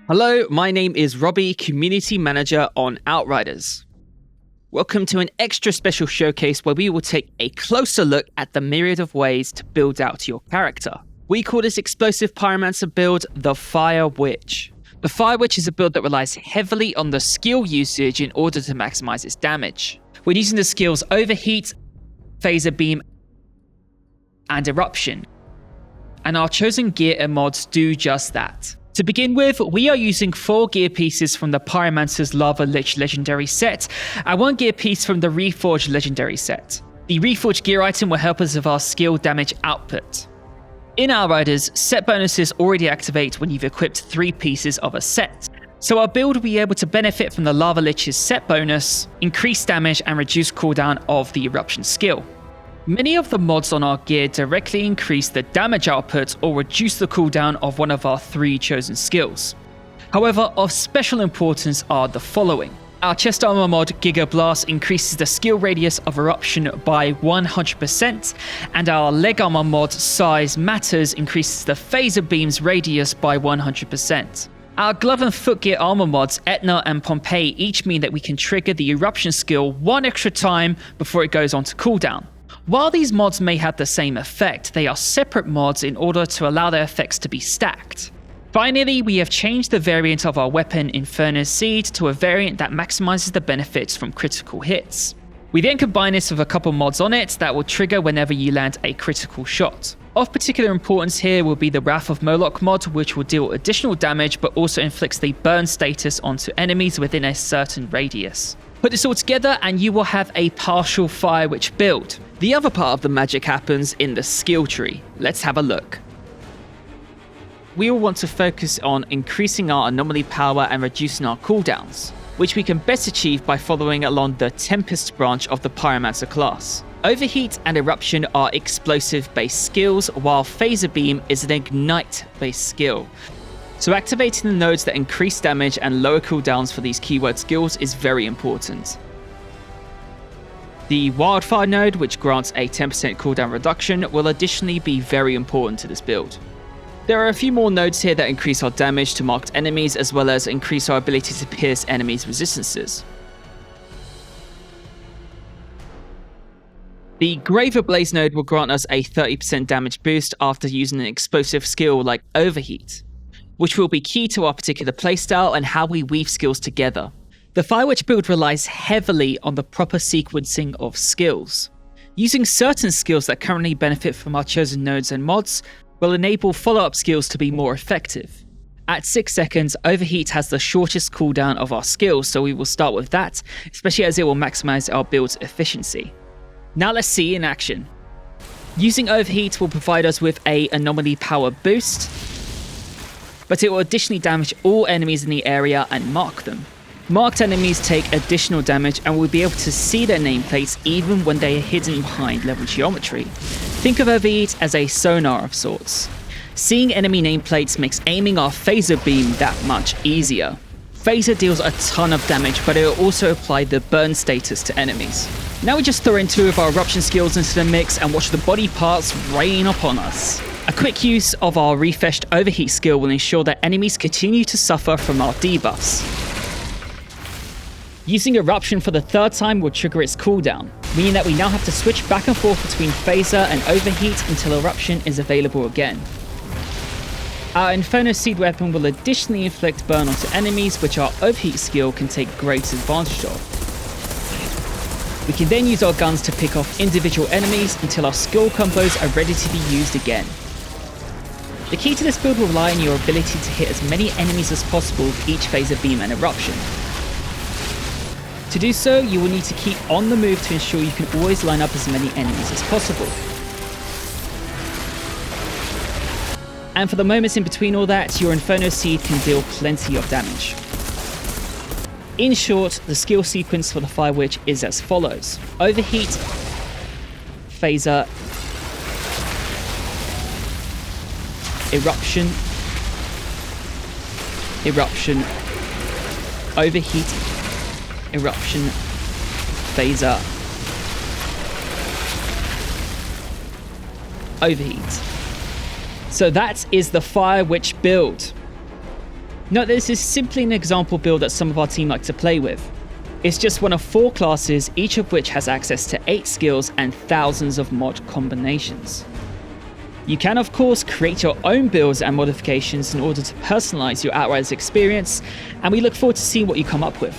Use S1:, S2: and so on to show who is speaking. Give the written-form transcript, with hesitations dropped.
S1: Hello, my name is Robbie, Community Manager on Outriders. Welcome to an extra special showcase where we will take a closer look at the myriad of ways to build out your character. We call this explosive Pyromancer build the Fire Witch. The Fire Witch is a build that relies heavily on the skill usage in order to maximize its damage. We're using the skills Overheat, Phaser Beam, and Eruption. And our chosen gear and mods do just that. To begin with, we are using 4 gear pieces from the Pyromancer's Lava Lich legendary set, and 1 gear piece from the Reforged legendary set. The Reforged gear item will help us with our skill damage output. In Outriders, set bonuses already activate when you've equipped 3 pieces of a set, so our build will be able to benefit from the Lava Lich's set bonus, increase damage and reduce cooldown of the Eruption skill. Many of the mods on our gear directly increase the damage output or reduce the cooldown of one of our 3 chosen skills. However, of special importance are the following. Our chest armor mod Giga Blast increases the skill radius of Eruption by 100%, and our leg armor mod Size Matters increases the Phaser Beam's radius by 100%. Our glove and foot gear armor mods Etna and Pompeii each mean that we can trigger the Eruption skill 1 extra time before it goes on to cooldown. While these mods may have the same effect, they are separate mods in order to allow their effects to be stacked. Finally, we have changed the variant of our weapon Inferno Seed to a variant that maximizes the benefits from critical hits. We then combine this with a couple mods on it that will trigger whenever you land a critical shot. Of particular importance here will be the Wrath of Moloch mod, which will deal additional damage but also inflicts the burn status onto enemies within a certain radius. Put this all together and you will have a partial Fire Witch build. The other part of the magic happens in the skill tree. Let's have a look. We will want to focus on increasing our anomaly power and reducing our cooldowns, which we can best achieve by following along the Tempest branch of the Pyromancer class. Overheat and Eruption are explosive-based skills, while Phaser Beam is an Ignite-based skill. So activating the nodes that increase damage and lower cooldowns for these keyword skills is very important. The Wildfire node, which grants a 10% cooldown reduction, will additionally be very important to this build. There are a few more nodes here that increase our damage to marked enemies as well as increase our ability to pierce enemies' resistances. The Graver Blaze node will grant us a 30% damage boost after using an explosive skill like Overheat, which will be key to our particular playstyle and how we weave skills together. The Fire Witch build relies heavily on the proper sequencing of skills. Using certain skills that currently benefit from our chosen nodes and mods will enable follow-up skills to be more effective. At 6 seconds, Overheat has the shortest cooldown of our skills, so we will start with that, especially as it will maximize our build's efficiency. Now let's see in action. Using Overheat will provide us with an anomaly power boost, but it will additionally damage all enemies in the area and mark them. Marked enemies take additional damage and will be able to see their nameplates even when they are hidden behind level geometry. Think of Overheat as a sonar of sorts. Seeing enemy nameplates makes aiming our Phaser Beam that much easier. Phaser deals a ton of damage, but it will also apply the burn status to enemies. Now we just throw in 2 of our Eruption skills into the mix and watch the body parts rain upon us. A quick use of our refreshed Overheat skill will ensure that enemies continue to suffer from our debuffs. Using Eruption for the 3rd time will trigger its cooldown, meaning that we now have to switch back and forth between Phaser and Overheat until Eruption is available again. Our Inferno Seed weapon will additionally inflict burn onto enemies, which our Overheat skill can take great advantage of. We can then use our guns to pick off individual enemies until our skill combos are ready to be used again. The key to this build will rely on your ability to hit as many enemies as possible with each Phaser Beam and Eruption. To do so, you will need to keep on the move to ensure you can always line up as many enemies as possible. And for the moments in between all that, your Inferno Seed can deal plenty of damage. In short, the skill sequence for the Fire Witch is as follows. Overheat, Phaser, Eruption, Eruption, Overheat, Eruption, Phaser, Overheat. So that is the Fire Witch build. Note this is simply an example build that some of our team like to play with. It's just one of 4 classes, each of which has access to 8 skills and thousands of mod combinations. You can of course create your own builds and modifications in order to personalize your Outriders experience, and we look forward to seeing what you come up with.